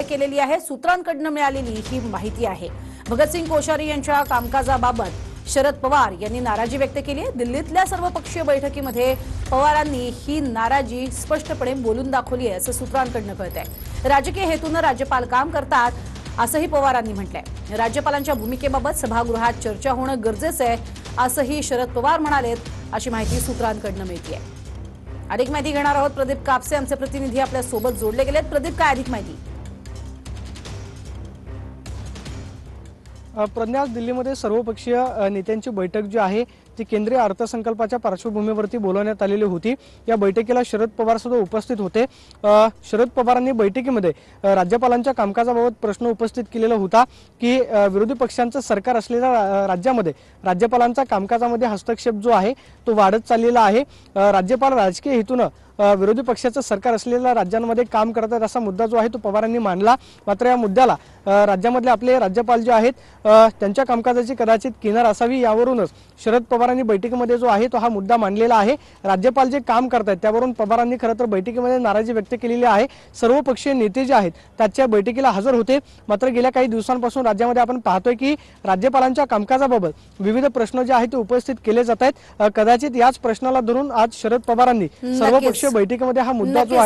केलेली आहे। सूत्रांकडून मिळालेली ही माहिती आहे। भगतसिंग कोश्यारी यांच्या कामकाजाबाबत शरद पवार यांनी नाराजी व्यक्त केली आहे। दिल्लीतल्या सर्वपक्षीय बैठकीमध्ये पवारांनी ही नाराजी स्पष्टपणे बोलून दाखवली आहे, असं सूत्रांकडून कळतंय। राजकीय हेतूने राज्यपाल काम करतात असंही पवारांनी म्हटलंय। राज्यपालांच्या भूमिकेबाबत सभागृहात चर्चा होणं गरजेचं आहे, असंही शरद पवार म्हणालेत, अशी माहिती सूत्रांकडून मिळतेय। अधिक माहिती घेणार आहोत। प्रदीप कापसे आमचे प्रतिनिधी आपल्या सोबत जोडले गेलेत। प्रदीप, काय अधिक माहिती? प्रज्ञा, दिल्लीमध्ये सर्वपक्षीय नेत्यांची बैठक जी आहे ती केंद्रीय अर्थसंकल्पाच्या पार्श्वभूमीवरती बोलवण्यात आलेली होती। या बैठकीला शरद पवार सुद्धा उपस्थित होते। शरद पवारांनी बैठकीमध्ये राज्यपालांच्या कामकाजाबाबत प्रश्न उपस्थित केलेला होता की विरोधी पक्षांचं सरकार असलेल्या राज्यामध्ये राज्यपालांचा कामकाजामध्ये हस्तक्षेप जो आहे तो वाढत चाललेला आहे। राज्यपाल राजकीय हेतूने विरोधी पक्षाचं सरकार असलेल्या राज्यांमध्ये काम करतात असा मुद्दा जो आहे तो पवारांनी मांडला। मात्र या मुद्द्याला राज्यामधले आपले राज्यपाल जे आहेत त्यांच्या कामकाजाची कदाचित किनार असावी, यावरूनच शरद पवारांनी बैठकीमध्ये जो आहे तो हा मुद्दा मांडलेला आहे। राज्यपाल जे काम करतात त्यावरून पवारांनी खरं तर बैठकीमध्ये नाराजी व्यक्त केलेली आहे। सर्वपक्षीय नेते जे आहेत त्याच्या बैठकीला हजर होते। मात्र गेल्या काही दिवसांपासून राज्यामध्ये आपण पाहतोय की राज्यपालांच्या कामकाजाबाबत विविध प्रश्न जे आहेत ते उपस्थित केले जात आहेत। कदाचित याच प्रश्नाला धरून आज शरद पवारांनी सर्वपक्षीय बैठकीमध्ये हा मुद्दा जो आहे